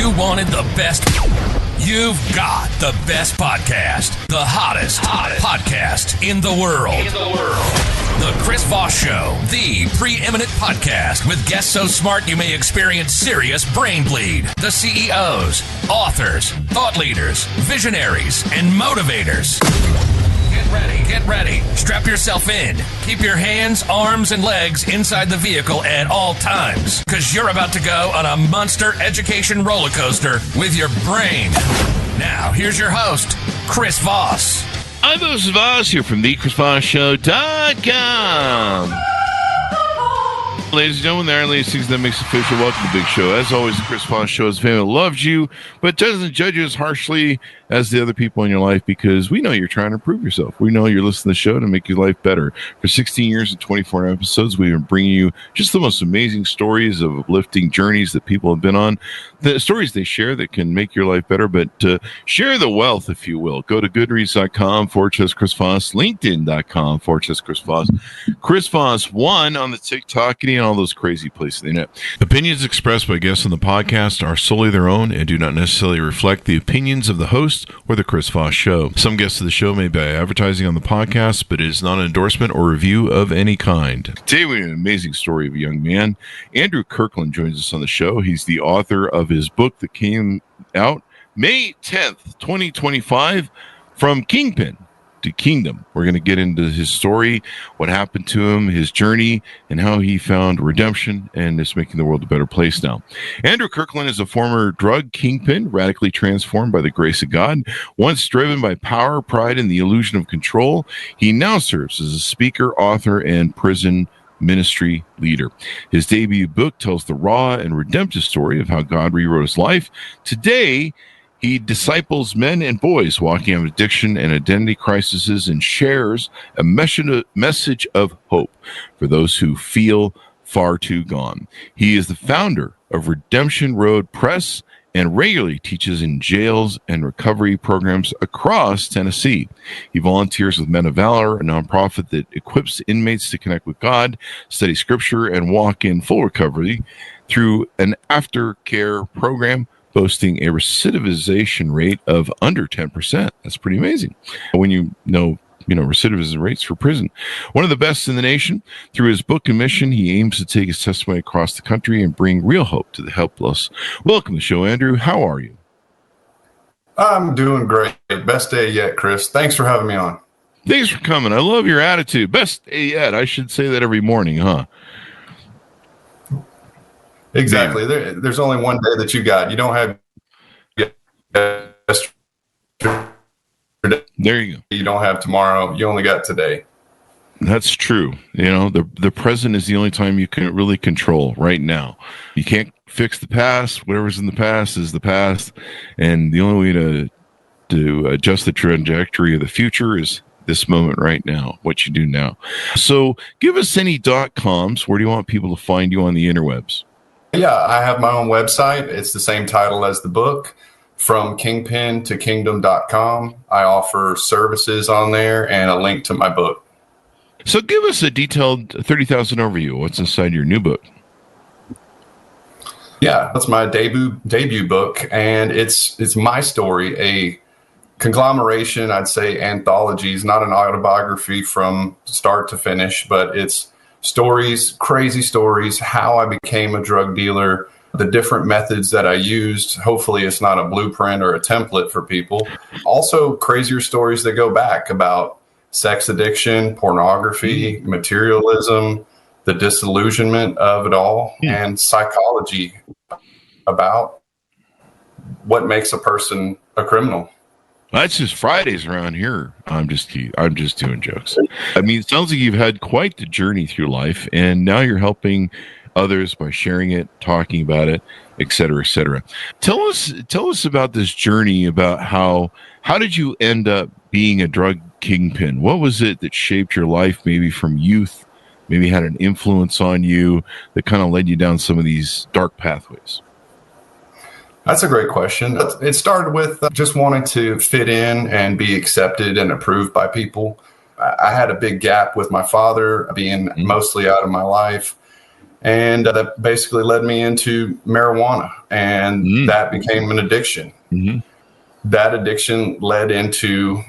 you wanted the best, you've got the best podcast. The hottest podcast in the world. The Chris Voss Show, the preeminent podcast with guests so smart you may experience serious brain bleed. The CEOs, authors, thought leaders, visionaries, and motivators. Get ready. Strap yourself in. Keep your hands, arms, and legs inside the vehicle at all times, because you're about to go on a monster education roller coaster with your brain. Now, here's your host, Chris Voss. I'm Voss here from thechrisvossshow.com. Ladies and gentlemen, there are ladies things that makes official. Welcome to the big show. As always, the Chris Voss Show is a family that loves you, but doesn't judge you as harshly as the other people in your life, because we know you're trying to improve yourself. We know you're listening to the show to make your life better. For 16 years and 24 episodes, we've been bringing you just the most amazing stories of uplifting journeys that people have been on, the stories they share that can make your life better, but share the wealth, if you will. Go to goodreads.com/Chris Voss, linkedin.com/Chris Voss, Chris Voss 1 on the TikTok and all those crazy places they net. Opinions expressed by guests on the podcast are solely their own and do not necessarily reflect the opinions of the host or the Chris Voss Show. Some guests of the show may buy advertising on the podcast, but it is not an endorsement or review of any kind. Today we have an amazing story of a young man. Andrew Kirkland joins us on the show. He's the author of his book that came out May 10th, 2025, From Kingpin to Kingdom. We're going to get into his story, what happened to him, his journey, and how he found redemption and is making the world a better place now. Andrew Kirkland is a former drug kingpin, radically transformed by the grace of God. Once driven by power, pride, and the illusion of control, he now serves as a speaker, author, and prison ministry leader. His debut book tells the raw and redemptive story of how God rewrote his life. Today, he disciples men and boys walking on addiction and identity crises and shares a message of hope for those who feel far too gone. He is the founder of Redemption Road Press and regularly teaches in jails and recovery programs across Tennessee. He volunteers with Men of Valor, a nonprofit that equips inmates to connect with God, study scripture, and walk in full recovery through an aftercare program boasting a recidivization rate of under 10%. That's pretty amazing when you know recidivism rates for prison. One of the best in the nation. Through his book and mission, he aims to take his testimony across the country and bring real hope to the helpless. Welcome to the show, Andrew. How are you? I'm doing great. Best day yet, Chris. Thanks for having me on. Thanks for coming. I love your attitude. Best day yet. I should say that every morning, huh? Exactly. There's only one day that you got. You don't have yesterday. There you go. You don't have tomorrow. You only got today. That's true. The present is the only time you can really control right now. You can't fix the past. Whatever's in the past is the past. And the only way to adjust the trajectory of the future is this moment right now, what you do now. So give us any .coms. Where do you want people to find you on the interwebs? Yeah, I have my own website. It's the same title as the book, From Kingpin to Kingdom.com. I offer services on there and a link to my book. So give us a detailed 30,000 overview. What's inside your new book? Yeah, that's my debut book, and it's my story, a conglomeration, I'd say anthologies, not an autobiography from start to finish, but it's stories, crazy stories, how I became a drug dealer, the different methods that I used. Hopefully it's not a blueprint or a template for people. Also crazier stories that go back about sex addiction, pornography, materialism, the disillusionment of it all, and psychology about what makes a person a criminal. That's just Fridays around here. I'm just doing jokes. I mean, it sounds like you've had quite the journey through life, and now you're helping others by sharing it, talking about it, et cetera, et cetera. Tell us about this journey, about how did you end up being a drug kingpin? What was it that shaped your life, maybe from youth, maybe had an influence on you that kind of led you down some of these dark pathways? That's a great question. It started with just wanting to fit in and be accepted and approved by people. I had a big gap with my father being mostly out of my life. And that basically led me into marijuana, and that became an addiction. Mm-hmm. That addiction led into,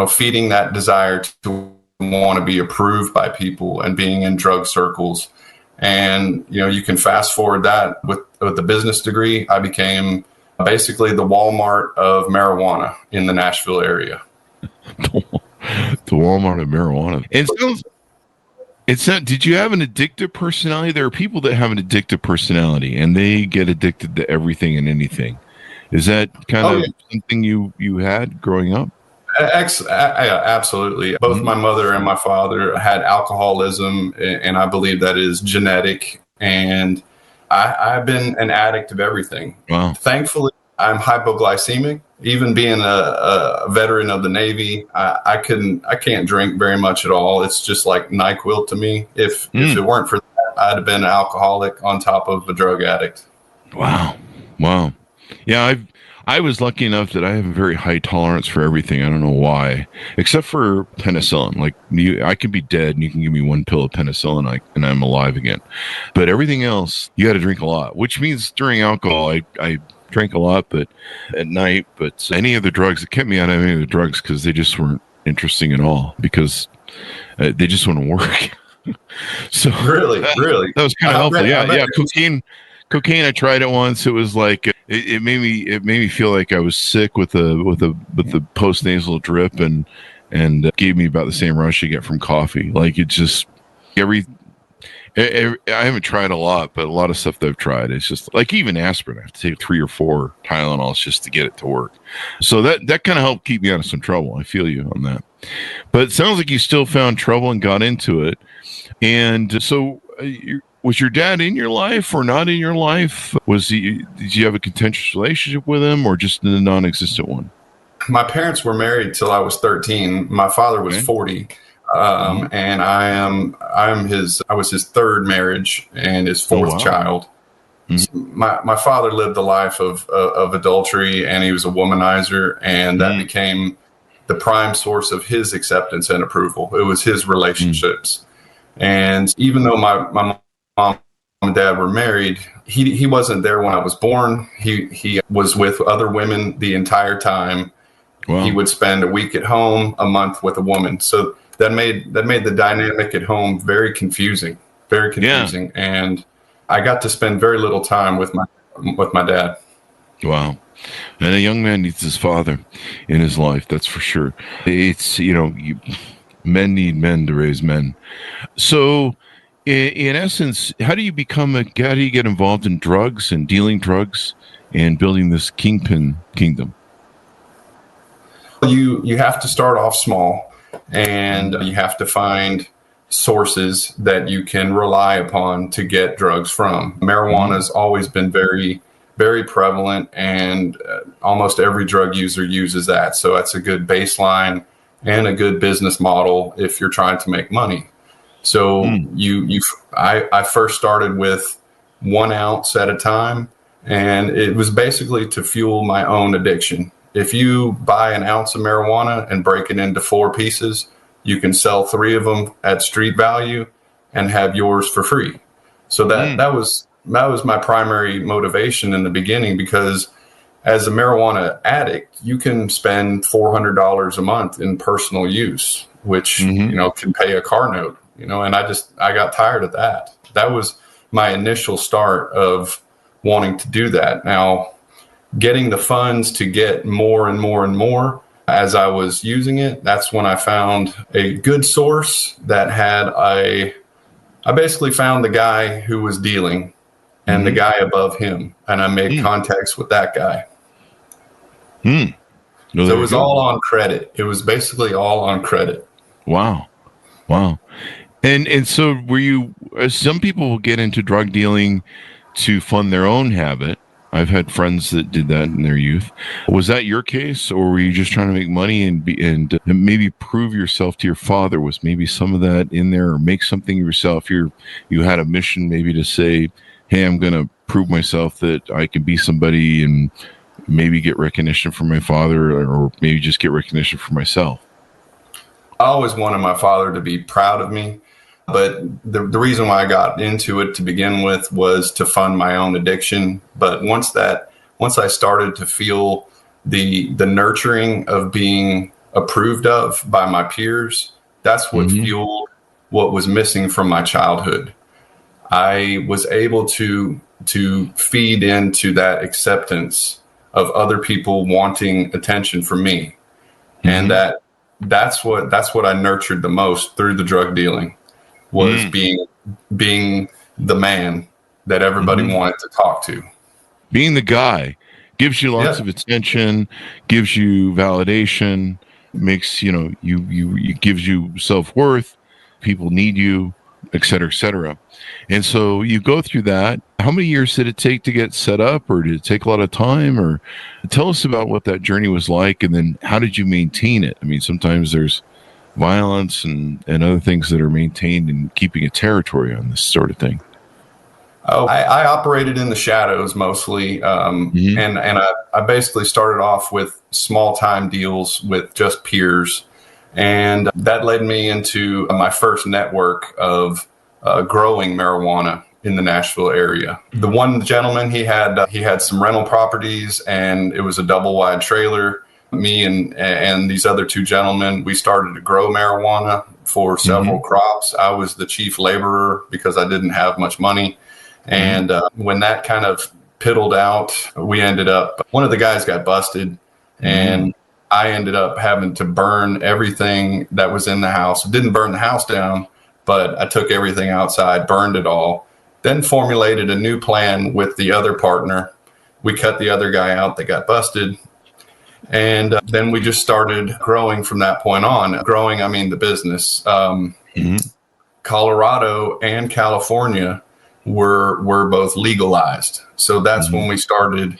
feeding that desire to want to be approved by people and being in drug circles. And, you can fast forward that with the business degree. I became basically the Walmart of marijuana in the Nashville area. The Walmart of marijuana. And so it's not, did you have an addictive personality? There are people that have an addictive personality and they get addicted to everything and anything. Is that kind of something you had growing up? Absolutely. Both my mother and my father had alcoholism, and I believe that is genetic. And I've been an addict of everything. Wow. Thankfully, I'm hypoglycemic. Even being a veteran of the Navy, I can't drink very much at all. It's just like NyQuil to me. If it weren't for that, I'd have been an alcoholic on top of a drug addict. Wow. Yeah, I was lucky enough that I have a very high tolerance for everything. I don't know why, except for penicillin. Like I could be dead and you can give me one pill of penicillin and I'm alive again. But everything else, you got to drink a lot, which means during alcohol, I drank a lot, but at night. But any of the drugs, it kept me out of any of the drugs because they just weren't interesting at all because they just wouldn't work. So really, that was kind of helpful. Yeah. Cocaine. I tried it once. It was like it made me feel like I was sick with the post nasal drip and gave me about the same rush you get from coffee. Like it just I haven't tried a lot, but a lot of stuff that I've tried, it's just like even aspirin. I have to take 3 or 4 Tylenols just to get it to work. So that kind of helped keep me out of some trouble. I feel you on that. But it sounds like you still found trouble and got into it. And so was your dad in your life or not in your life? Did you have a contentious relationship with him or just a non-existent one? My parents were married till I was 13. My father was 40. And I was his third marriage and his fourth child. Mm-hmm. My father lived a life of adultery, and he was a womanizer, and that became the prime source of his acceptance and approval. It was his relationships. And even though my mom and dad were married, he wasn't there when I was born. He was with other women the entire time. Wow. He would spend a week at home, a month with a woman. So that made the dynamic at home very confusing. Yeah. And I got to spend very little time with my dad. Wow. And a young man needs his father in his life, that's for sure. It's, men need men to raise men. So in essence, how do you get involved in drugs and dealing drugs and building this Kingpin kingdom? You have to start off small, and you have to find sources that you can rely upon to get drugs from. Marijuana has always been very, very prevalent, and almost every drug user uses that. So that's a good baseline and a good business model if you're trying to make money. So I first started with 1 ounce at a time, and it was basically to fuel my own addiction. If you buy an ounce of marijuana and break it into 4 pieces, you can sell 3 of them at street value and have yours for free. So that was my primary motivation in the beginning, because as a marijuana addict, you can spend $400 a month in personal use, which can pay a car note. And I got tired of that. That was my initial start of wanting to do that. Now, getting the funds to get more and more and more as I was using it, that's when I found a good source that had I basically found the guy who was dealing and the guy above him, and I made contacts with that guy. So it was all on credit. It was basically all on credit. Wow. And so were you, some people will get into drug dealing to fund their own habit. I've had friends that did that in their youth. Was that your case, or were you just trying to make money and maybe prove yourself to your father? Was maybe some of that in there, or make something yourself? You had a mission maybe to say, hey, I'm going to prove myself that I can be somebody and maybe get recognition from my father, or maybe just get recognition for myself. I always wanted my father to be proud of me. But the reason why I got into it to begin with was to fund my own addiction. But once I started to feel the nurturing of being approved of by my peers, that's what fueled what was missing from my childhood. I was able to feed into that acceptance of other people wanting attention from me. And that's what I nurtured the most through the drug dealing, was being the man that everybody wanted to talk to. Being the guy gives you lots of attention, gives you validation, makes, you gives you self-worth. People need you, et cetera, et cetera. And so you go through that. How many years did it take to get set up, or did it take a lot of time? Or tell us about what that journey was like, and then how did you maintain it? I mean, sometimes there's violence and other things that are maintained in keeping a territory on this sort of thing. Oh, I operated in the shadows mostly. And I basically started off with small time deals with just peers. And that led me into my first network of growing marijuana in the Nashville area. The one gentleman, he had some rental properties, and it was a double wide trailer. Me and these other two gentlemen, we started to grow marijuana for several crops. I was the chief laborer because I didn't have much money. And when that kind of piddled out, one of the guys got busted, and I ended up having to burn everything that was in the house. Didn't burn the house down, but I took everything outside, burned it all, then formulated a new plan with the other partner. We cut the other guy out that got busted. And then we just started growing from that point on. Growing, I mean the business. Colorado and California were both legalized. So that's when we started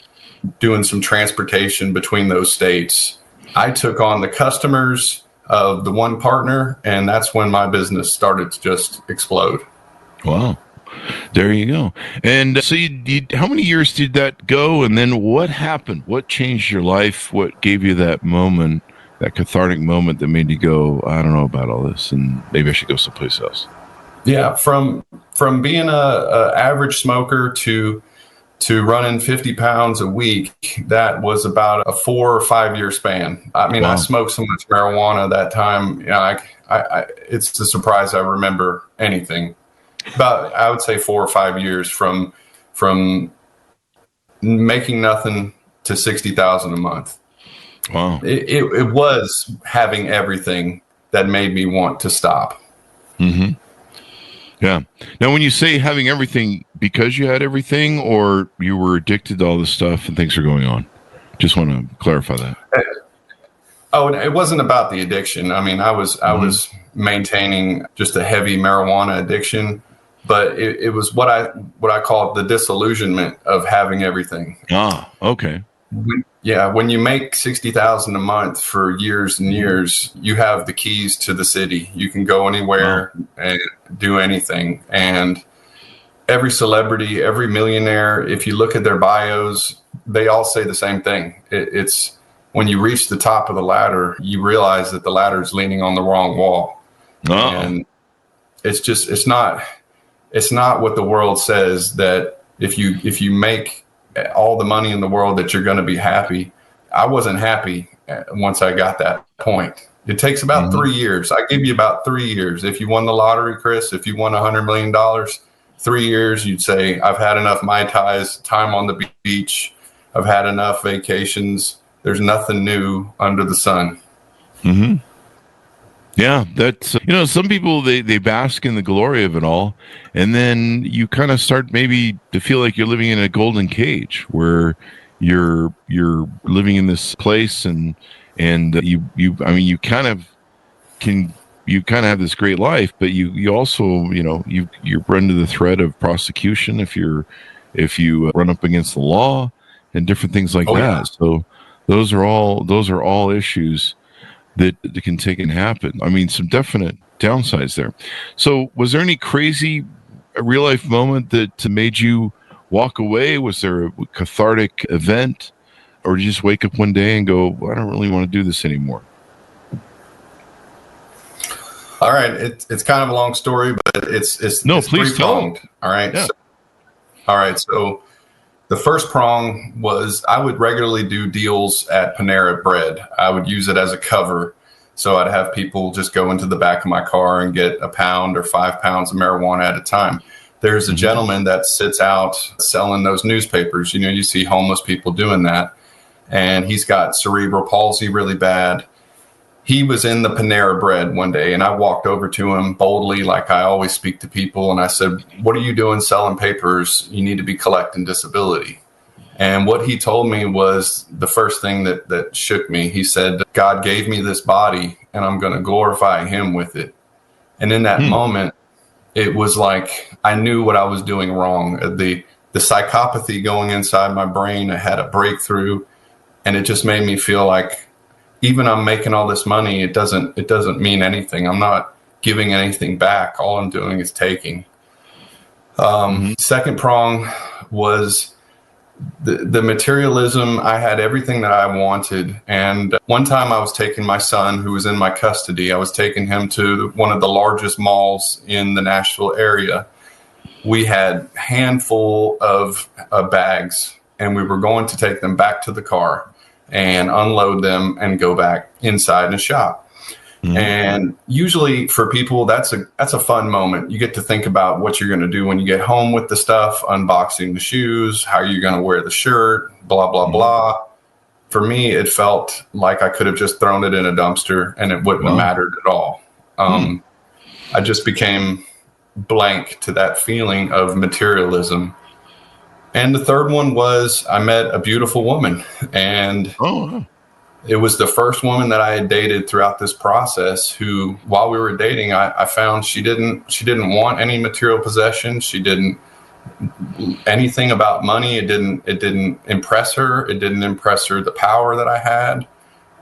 doing some transportation between those states. I took on the customers of the one partner, and that's when my business started to just explode. Wow. There you go. And so how many years did that go? And then what happened? What changed your life? What gave you that moment, that cathartic moment that made you go, I don't know about all this, and maybe I should go someplace else? Yeah. From being a average smoker to running 50 pounds a week, that was about a 4 or 5 year span. I mean, wow. I smoked so much marijuana that time. It's a surprise I remember anything. About, I would say 4 or 5 years from making nothing to 60,000 a month. Wow. It was having everything that made me want to stop. Mm-hmm. Yeah. Now, when you say having everything, because you had everything, or you were addicted to all this stuff and things are going on? Just want to clarify that. Oh, it wasn't about the addiction. I mean, I was maintaining just a heavy marijuana addiction, but it was what I call the disillusionment of having everything. Ah, okay. When you make 60,000 a month for years and years, you have the keys to the city. You can go anywhere and do anything. And every celebrity, every millionaire, if you look at their bios, they all say the same thing. It's when you reach the top of the ladder, you realize that the ladder is leaning on the wrong wall. And it's not what the world says, that if you make all the money in the world that you're going to be happy. I wasn't happy once I got that point. It takes about 3 years. I give you about 3 years. If you won the lottery, Chris, if you won $100 million, 3 years, you'd say, I've had enough Mai Tais, time on the beach. I've had enough vacations. There's nothing new under the sun. Mm-hmm. Yeah, that's, some people, they bask in the glory of it all. And then you kind of start maybe to feel like you're living in a golden cage where you're living in this place and you kind of have this great life, but you also, you're under the threat of prosecution if you run up against the law and different things like that. Yeah. So those are all issues that can take and happen. I mean, some definite downsides there. So was there any crazy real life moment that made you walk away? Was there a cathartic event, or did you just wake up one day and go, I don't really want to do this anymore? All right, it's kind of a long story, but it's please three-pronged. All right. Yeah. So the first prong was I would regularly do deals at Panera Bread. I would use it as a cover. So I'd have people just go into the back of my car and get a pound or 5 pounds of marijuana at a time. There's a gentleman that sits out selling those newspapers. You know, you see homeless people doing that. And he's got cerebral palsy really bad. He was in the Panera Bread one day, and I walked over to him boldly, like I always speak to people. And I said, "What are you doing selling papers? You need to be collecting disability." And what he told me was the first thing that shook me. He said, "God gave me this body, and I'm going to glorify him with it." And in that moment, it was like I knew what I was doing wrong. The psychopathy going inside my brain, I had a breakthrough, and it just made me feel like, even I'm making all this money, it doesn't mean anything. I'm not giving anything back. All I'm doing is taking. Second prong was the materialism. I had everything that I wanted. And one time I was taking my son, who was in my custody, I was taking him to one of the largest malls in the Nashville area. We had a handful of bags, and we were going to take them back to the car and unload them and go back inside and shop. And usually for people, that's a fun moment. You get to think about what you're going to do when you get home with the stuff, unboxing the shoes, how you're going to wear the shirt, blah, blah, blah. For me, it felt like I could have just thrown it in a dumpster and it wouldn't have mattered at all. I just became blank to that feeling of materialism. And the third one was I met a beautiful woman, and it was the first woman that I had dated throughout this process who, while we were dating, I found she didn't want any material possession. She didn't anything about money. It didn't impress her. It didn't impress her the power that I had.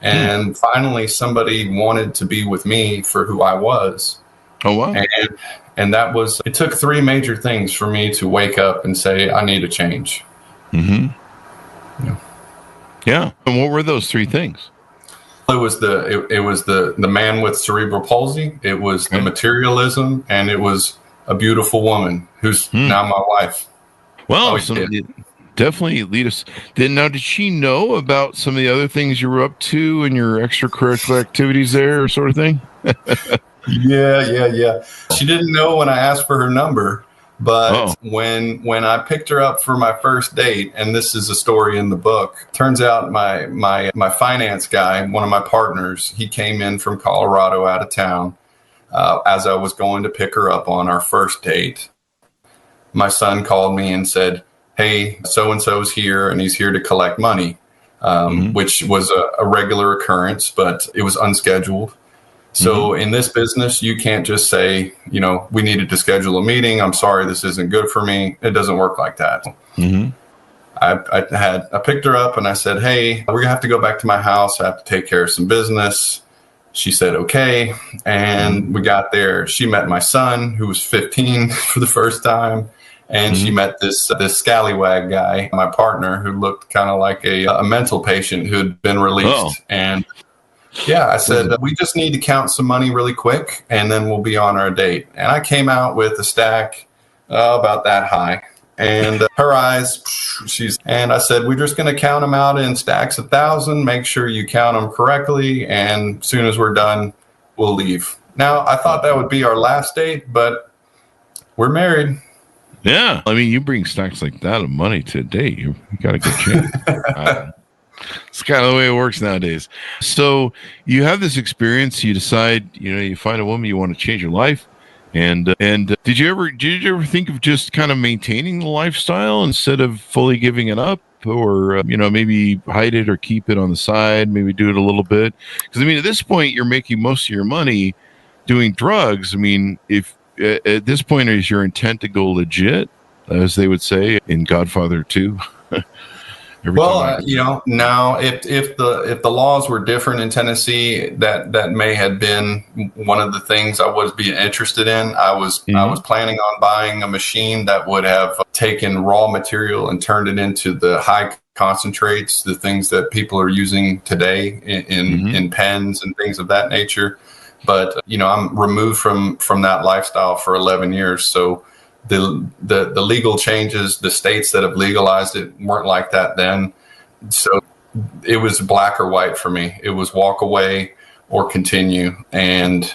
And finally, somebody wanted to be with me for who I was. Oh, wow. And that was, it took 3 major things for me to wake up and say, I need a change. Yeah. And what were those 3 things? It was the man with cerebral palsy. It was the materialism, and it was a beautiful woman who's now my wife. Well, definitely lead us. Did she know about some of the other things you were up to and your extracurricular activities there, sort of thing? Yeah. She didn't know when I asked for her number, but when I picked her up for my first date, and this is a story in the book, turns out my finance guy, one of my partners, he came in from Colorado out of town as I was going to pick her up on our first date. My son called me and said, "Hey, so-and-so's here, and he's here to collect money," which was a regular occurrence, but it was unscheduled. So in this business, you can't just say, we needed to schedule a meeting. I'm sorry, this isn't good for me. It doesn't work like that. I picked her up and I said, "Hey, we're gonna have to go back to my house. I have to take care of some business." She said, "Okay." And we got there. She met my son, who was 15 for the first time. And she met this scallywag guy, my partner, who looked kind of like a mental patient who had been released. And yeah, I said, "We just need to count some money really quick, and then we'll be on our date." And I came out with a stack about that high. And her eyes, and I said, "We're just going to count them out in stacks of 1,000. Make sure you count them correctly. And as soon as we're done, we'll leave." Now, I thought that would be our last date, but we're married. Yeah. I mean, you bring stacks like that of money to a date, you got a good chance. It's kind of the way it works nowadays. So you have this experience, you decide, you find a woman, you want to change your life. And did you ever think of just kind of maintaining the lifestyle instead of fully giving it up, or, maybe hide it or keep it on the side, maybe do it a little bit? Because at this point you're making most of your money doing drugs. If at this point, is your intent to go legit, as they would say in Godfather 2? Well, now if the laws were different in Tennessee, that may have been one of the things I was being interested in. I was planning on buying a machine that would have taken raw material and turned it into the high concentrates, the things that people are using today in pens and things of that nature. But, I'm removed from that lifestyle for 11 years. So the legal changes, the states that have legalized it weren't like that then. So it was black or white for me. It was walk away or continue. And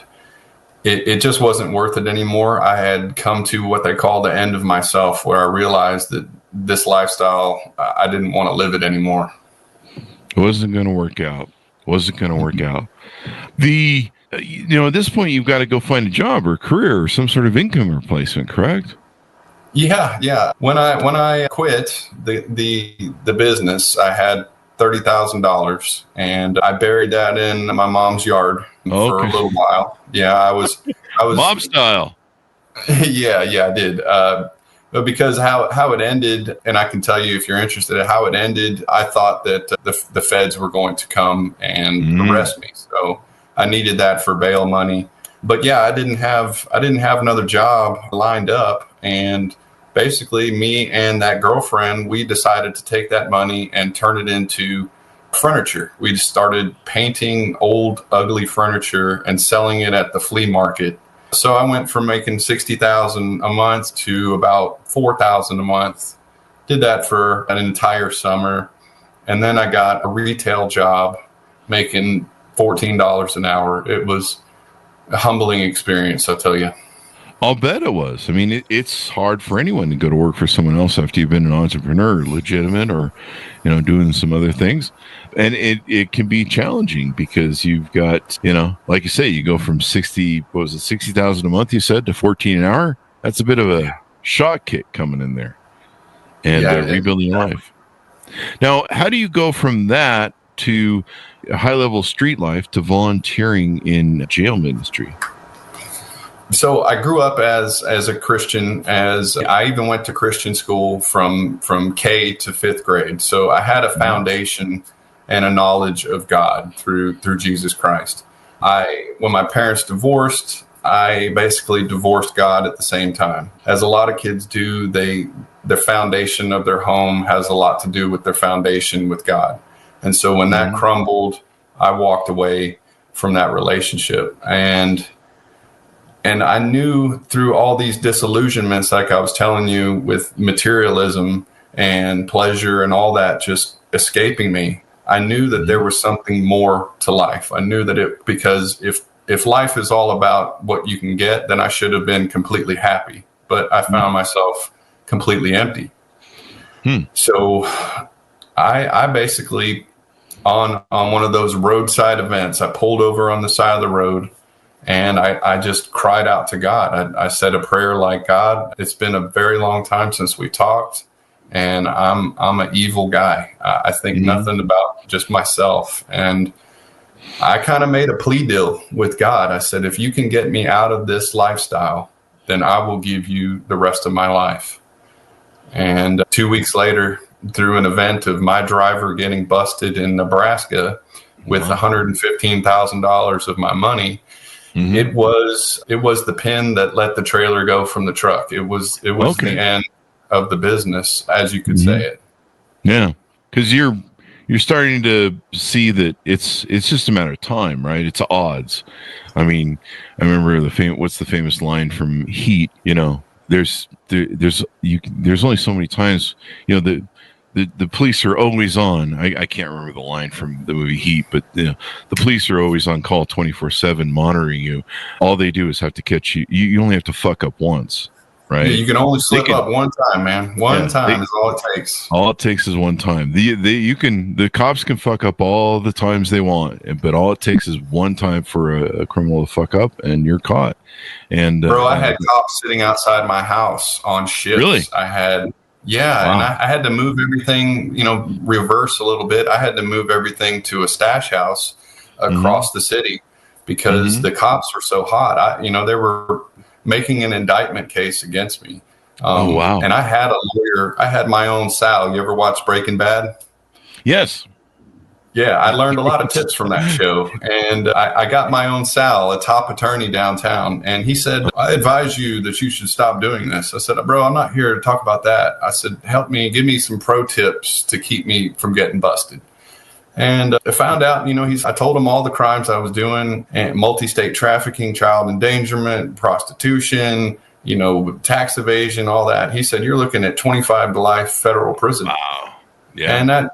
it just wasn't worth it anymore. I had come to what they call the end of myself, where I realized that this lifestyle, I didn't want to live it anymore. It wasn't going to work out. At this point, you've got to go find a job or a career or some sort of income replacement, correct? Yeah. When I quit the business, I had $30,000, and I buried that in my mom's yard for a little while. Yeah, I was mob style. Yeah, I did. But because how it ended, and I can tell you if you're interested in how it ended, I thought that the feds were going to come and arrest me. So I needed that for bail money. But yeah, I didn't have another job lined up, and basically me and that girlfriend, we decided to take that money and turn it into furniture. We started painting old, ugly furniture and selling it at the flea market. So I went from making $60,000 a month to about $4,000 a month. Did that for an entire summer. And then I got a retail job making $14 an hour. It was a humbling experience, I'll tell you. I'll bet it was. I mean, it's hard for anyone to go to work for someone else after you've been an entrepreneur, legitimate, or, doing some other things. And it can be challenging because you've got, like you say, you go from 60,000 a month, you said, to 14 an hour. That's a bit of a shock kick coming in there and rebuilding your life. Now, how do you go from that to high level street life to volunteering in jail ministry? So I grew up as a Christian, as I even went to Christian school from K to fifth grade. So I had a foundation and a knowledge of God through Jesus Christ. When my parents divorced, I basically divorced God at the same time. As a lot of kids do, the foundation of their home has a lot to do with their foundation with God. And so when that crumbled, I walked away from that relationship. And I knew through all these disillusionments, like I was telling you, with materialism and pleasure and all that just escaping me, I knew that there was something more to life. I knew that because if life is all about what you can get, then I should have been completely happy. But I found myself completely empty. So I basically, on one of those roadside events, I pulled over on the side of the road. And I just cried out to God. I said a prayer like, God, it's been a very long time since we talked, and I'm an evil guy. I think nothing about just myself. And I kind of made a plea deal with God. I said, if you can get me out of this lifestyle, then I will give you the rest of my life. And 2 weeks later, through an event of my driver getting busted in Nebraska with $115,000 of my money, it was the pin that let the trailer go from the truck. It was the end of the business, as you could say it. Yeah, because you're starting to see that it's just a matter of time, right? It's odds. I mean, I remember what's the famous line from Heat? There's only so many times. The police are always on. I can't remember the line from the movie Heat, but the police are always on call 24/7 monitoring you. All they do is have to catch you. You only have to fuck up once, right? Yeah, you can only slip up one time, man. One time is all it takes. All it takes is one time. The cops can fuck up all the times they want, but all it takes is one time for a criminal to fuck up, and you're caught. And bro, I had cops sitting outside my house on shifts. Really? And I had to move everything, reverse a little bit. I had to move everything to a stash house across the city because the cops were so hot. They were making an indictment case against me. And I had a lawyer. I had my own Sal. You ever watch Breaking Bad? Yes. Yeah, I learned a lot of tips from that show. And I got my own Sal, a top attorney downtown. And he said, I advise you that you should stop doing this. I said, bro, I'm not here to talk about that. I said, help me, give me some pro tips to keep me from getting busted. And I found out, I told him all the crimes I was doing, and multi-state trafficking, child endangerment, prostitution, tax evasion, all that. He said, you're looking at 25 to life federal prison. Wow. Yeah. And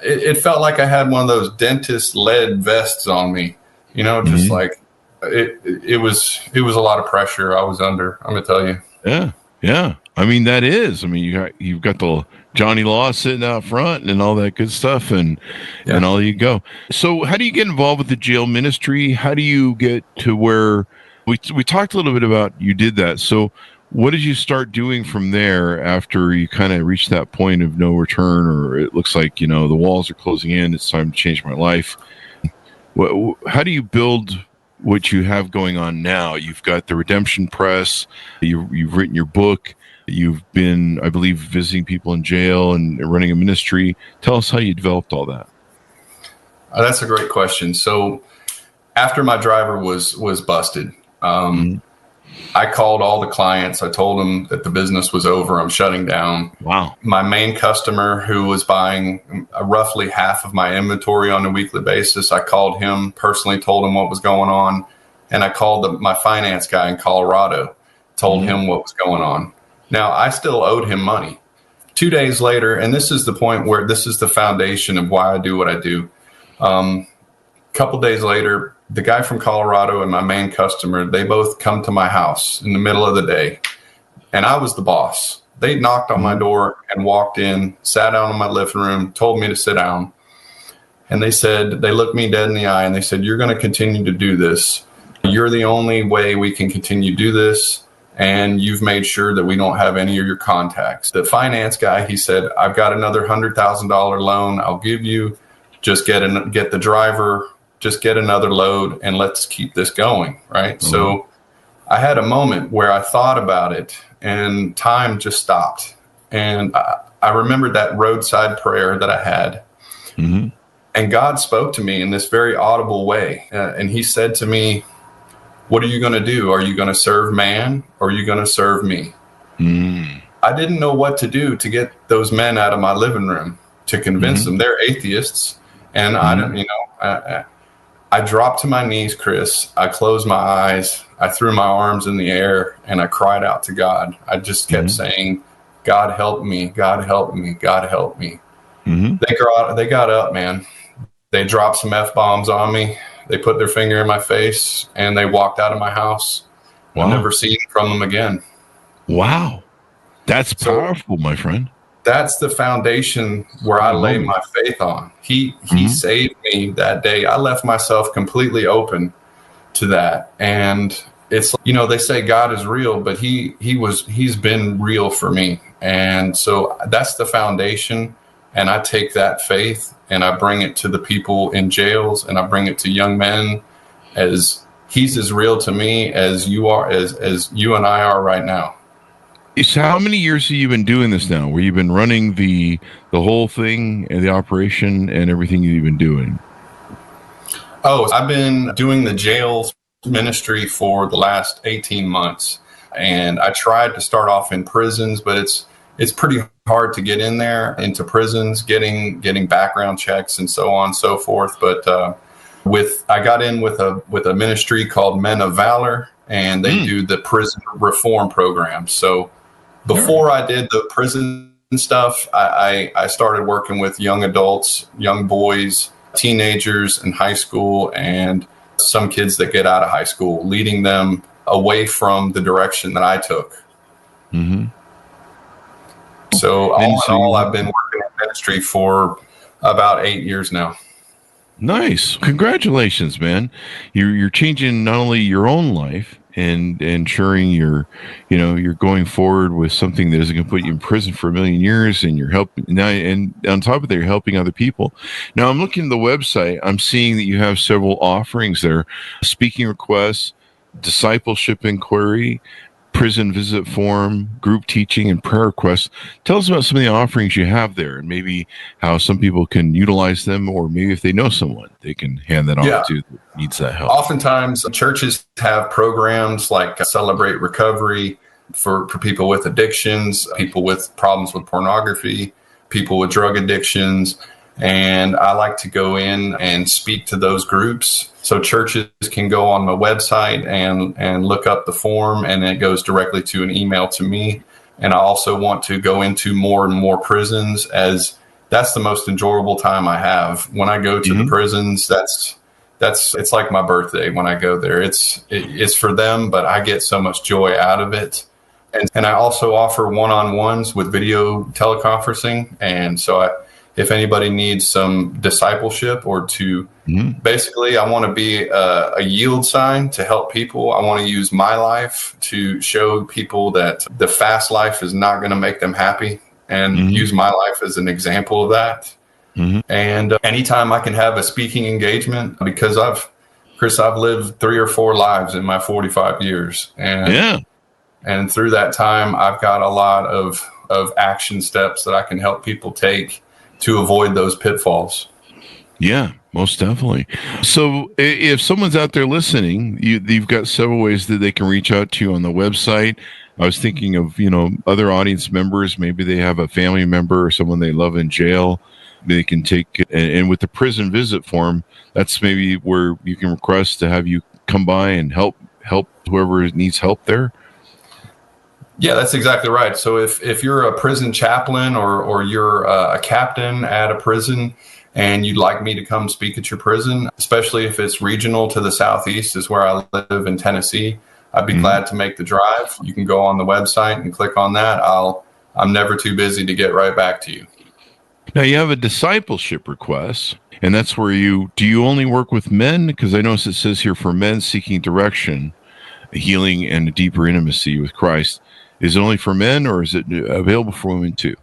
it felt like I had one of those dentist lead vests on me, just like it was a lot of pressure I was under. I'm going to tell you. Yeah. Yeah. I mean, you've got the Johnny Law sitting out front and all that good stuff, and all you go. So how do you get involved with the jail ministry? How do you get to where we talked a little bit about you did that? So what did you start doing from there after you kind of reached that point of no return, or it looks like, the walls are closing in, it's time to change my life? How do you build what you have going on now? You've got the Redemption Press, you've written your book, you've been, I believe, visiting people in jail and running a ministry. Tell us how you developed all that. That's a great question. So after my driver was busted, I called all the clients. I told them that the business was over. I'm shutting down. Wow. My main customer, who was buying roughly half of my inventory on a weekly basis, I called him personally, told him what was going on. And I called my finance guy in Colorado, told him what was going on. Now, I still owed him money. 2 days later, and this is the point where this is the foundation of why I do what I do. A couple days later, the guy from Colorado and my main customer, they both come to my house in the middle of the day. And I was the boss. They knocked on my door and walked in, sat down in my living room, told me to sit down. And they looked me dead in the eye and they said, you're going to continue to do this. You're the only way we can continue to do this. And you've made sure that we don't have any of your contacts. The finance guy, he said, I've got another $100,000 loan I'll give you. Just get the driver, just get another load, and let's keep this going, right? Mm-hmm. So I had a moment where I thought about it, and time just stopped. And I remembered that roadside prayer that I had. Mm-hmm. And God spoke to me in this very audible way. And he said to me, what are you going to do? Are you going to serve man or are you going to serve me? Mm. I didn't know what to do to get those men out of my living room, to convince them. They're atheists. And I dropped to my knees, Chris. I closed my eyes. I threw my arms in the air and I cried out to God. I just kept saying, God help me, God help me, God help me. Mm-hmm. They got up, man. They dropped some F-bombs on me. They put their finger in my face and they walked out of my house. Wow. I'll never see from them again. Wow. That's powerful, my friend. That's the foundation where I lay my faith on. He saved me that day. I left myself completely open to that. And it's, they say God is real, but he's been real for me. And so that's the foundation. And I take that faith and I bring it to the people in jails and I bring it to young men, as he's as real to me as you are, as you and I are right now. So how many years have you been doing this now, where you've been running the whole thing and the operation and everything you've been doing? Oh, I've been doing the jails ministry for the last 18 months. And I tried to start off in prisons, but it's pretty hard to get in there into prisons, getting background checks and so on and so forth. But I got in with a ministry called Men of Valor, and they do the prison reform program. So before I did the prison stuff, I started working with young adults, young boys, teenagers in high school, and some kids that get out of high school, leading them away from the direction that I took. Mm-hmm. So all in all, I've been working in ministry for about 8 years now. Nice. Congratulations, man. You're changing not only your own life and ensuring you're going forward with something that isn't going to put you in prison for a million years, and you're helping now, and on top of that, you're helping other people. Now I'm looking at the website. I'm seeing that you have several offerings there: speaking requests, discipleship inquiry, prison visit form, group teaching, and prayer requests. Tell us about some of the offerings you have there, and maybe how some people can utilize them, or maybe if they know someone, they can hand that off to that needs that help. Oftentimes, churches have programs like Celebrate Recovery for people with addictions, people with problems with pornography, people with drug addictions. And I like to go in and speak to those groups. So churches can go on my website and look up the form, and it goes directly to an email to me. And I also want to go into more and more prisons, as that's the most enjoyable time I have. When I go to the prisons, it's like my birthday when I go there. It's for them, but I get so much joy out of it. And I also offer one-on-ones with video teleconferencing. And so if anybody needs some discipleship or to basically, I want to be a yield sign to help people. I want to use my life to show people that the fast life is not going to make them happy, and use my life as an example of that. And anytime I can have a speaking engagement, because I've lived 3 or 4 lives in my 45 years. And through that time, I've got a lot of action steps that I can help people take to avoid those pitfalls. Yeah, most definitely. So if someone's out there listening, you've got several ways that they can reach out to you on the website. I was thinking of, other audience members. Maybe they have a family member or someone they love in jail. They can take, and with the prison visit form, that's maybe where you can request to have you come by and help whoever needs help there. Yeah, that's exactly right. So if you're a prison chaplain or you're a captain at a prison and you'd like me to come speak at your prison, especially if it's regional to the southeast, is where I live in Tennessee, I'd be glad to make the drive. You can go on the website and click on that. I'm never too busy to get right back to you. Now you have a discipleship request, and that's where do you only work with men? Because I notice it says here for men seeking direction, healing, and a deeper intimacy with Christ. Is it only for men, or is it available for women too?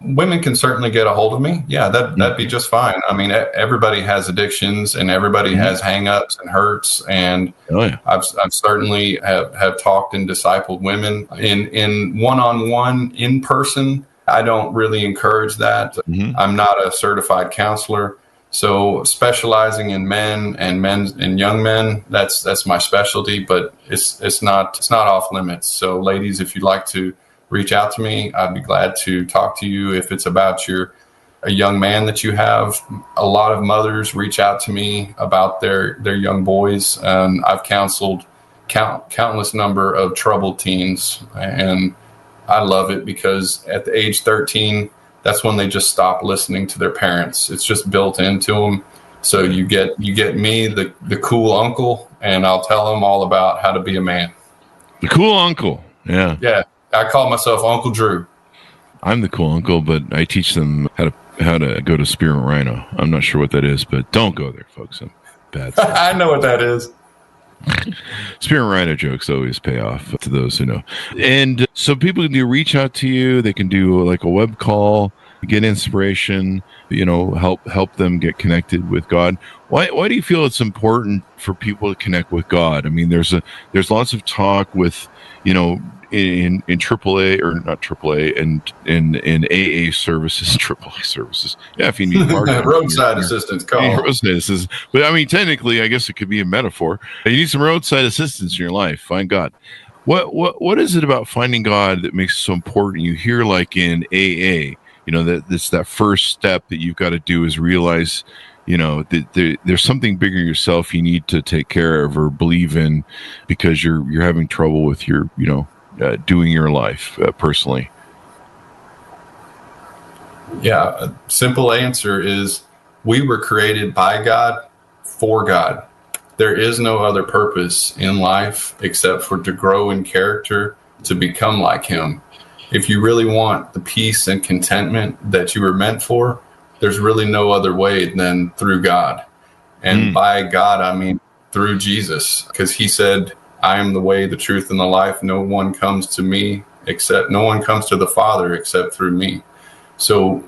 Women can certainly get a hold of me. Yeah, that'd be just fine. I mean, everybody has addictions, and everybody has hangups and hurts. And I've certainly have talked and discipled women in one-on-one, in person. I don't really encourage that. I'm not a certified counselor. So specializing in men and young men, that's my specialty, but it's not off limits. So ladies, if you'd like to reach out to me, I'd be glad to talk to you. If it's about a young man that you have, a lot of mothers reach out to me about their young boys, and I've counseled countless number of troubled teens, and I love it because at the age 13, that's when they just stop listening to their parents. It's just built into them. So you get me, the cool uncle, and I'll tell them all about how to be a man. The cool uncle. Yeah. Yeah. I call myself Uncle Drew. I'm the cool uncle, but I teach them how to go to Spear and Rhino. I'm not sure what that is, but don't go there, folks. I'm bad. I know what that is. Spear and Rhino jokes always pay off to those who know. And so people can reach out to you. They can do like a web call, get inspiration, help them get connected with God. Why do you feel it's important for people to connect with God? I mean, there's lots of talk with, in AAA or not AAA and in AA services, AAA services. Yeah, if you need roadside assistance, call roadside assistance. But I mean, technically, I guess it could be a metaphor. You need some roadside assistance in your life. Find God. What is it about finding God that makes it so important? You hear like in AA, that first step that you've got to do is realize, that there's something bigger yourself you need to take care of or believe in because you're having trouble with your, doing your life personally. Yeah, a simple answer is we were created by God, for God. There is no other purpose in life except for to grow in character, to become like Him. If you really want the peace and contentment that you were meant for, there's really no other way than through God. And by God, I mean through Jesus, because He said, I am the way, the truth, and the life. No one comes to the Father except through me. So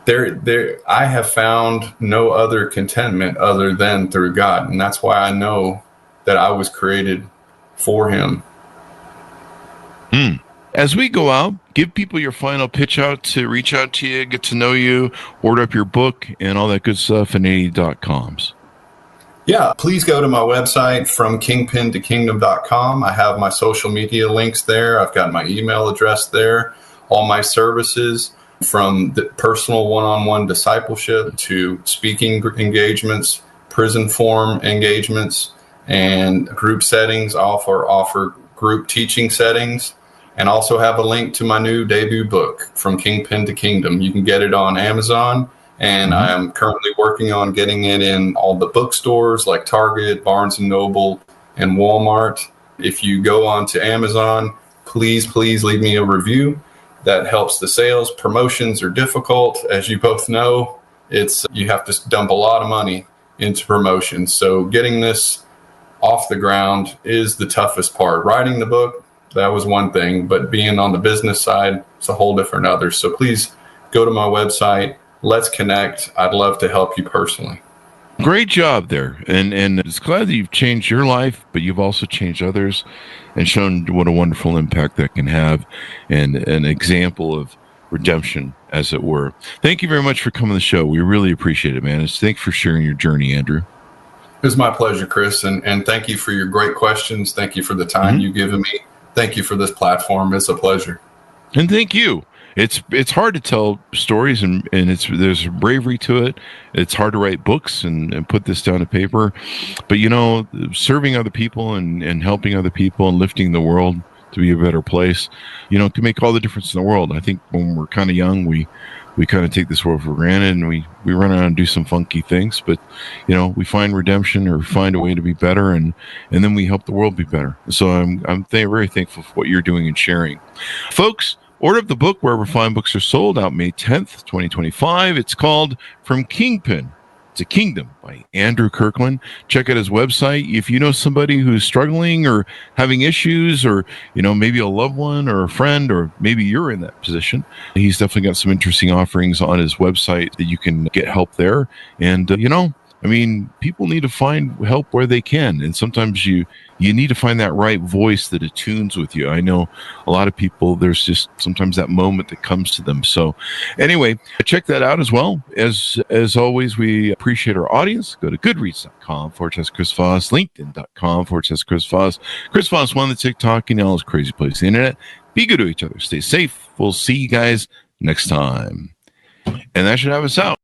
I have found no other contentment other than through God. And that's why I know that I was created for Him. As we go out, give people your final pitch out to reach out to you, get to know you, order up your book, and all that good stuff at 80.coms. Yeah, please go to my website, from Kingpin to Kingdom.com. I have my social media links there. I've got my email address there, all my services. from the personal one-on-one discipleship to speaking engagements, prison form engagements, and group settings. I offer group teaching settings, and also have a link to my new debut book, From Kingpin to Kingdom. You can get it on Amazon, and I am currently working on getting it in all the bookstores like Target, Barnes & Noble, and Walmart. If you go on to Amazon, please leave me a review. That helps the sales. Promotions are difficult, as you both know. You have to dump a lot of money into promotions. So getting this off the ground is the toughest part. Writing the book, that was one thing, but being on the business side, it's a whole different other. So please go to my website. Let's connect. I'd love to help you personally. Great job there. And it's glad that you've changed your life, but you've also changed others and shown what a wonderful impact that can have, and an example of redemption, as it were. Thank you very much for coming to the show. We really appreciate it, man. Thanks for sharing your journey, Andrew. It was my pleasure, Chris. And thank you for your great questions. Thank you for the time you've given me. Thank you for this platform. It's a pleasure. And thank you. It's hard to tell stories, and there's bravery to it. It's hard to write books and put this down to paper. But, serving other people and helping other people and lifting the world to be a better place, can make all the difference in the world. I think when we're kind of young, we kind of take this world for granted, and we run around and do some funky things. But, we find redemption or find a way to be better, and then we help the world be better. So I'm very thankful for what you're doing and sharing. Folks, order up the book wherever fine books are sold, out May 10th, 2025. It's called From Kingpin to Kingdom by Andrew Kirkland. Check out his website. If you know somebody who's struggling or having issues, or, maybe a loved one or a friend, or maybe you're in that position, he's definitely got some interesting offerings on his website that you can get help there. And, people need to find help where they can. And sometimes you need to find that right voice that attunes with you. I know a lot of people, there's just sometimes that moment that comes to them. So anyway, check that out as well. As always, we appreciate our audience. Go to goodreads.com/Chris Voss, LinkedIn.com/Chris Voss. Chris Voss, one of the TikTok and all this crazy place, the internet. Be good to each other. Stay safe. We'll see you guys next time. And that should have us out.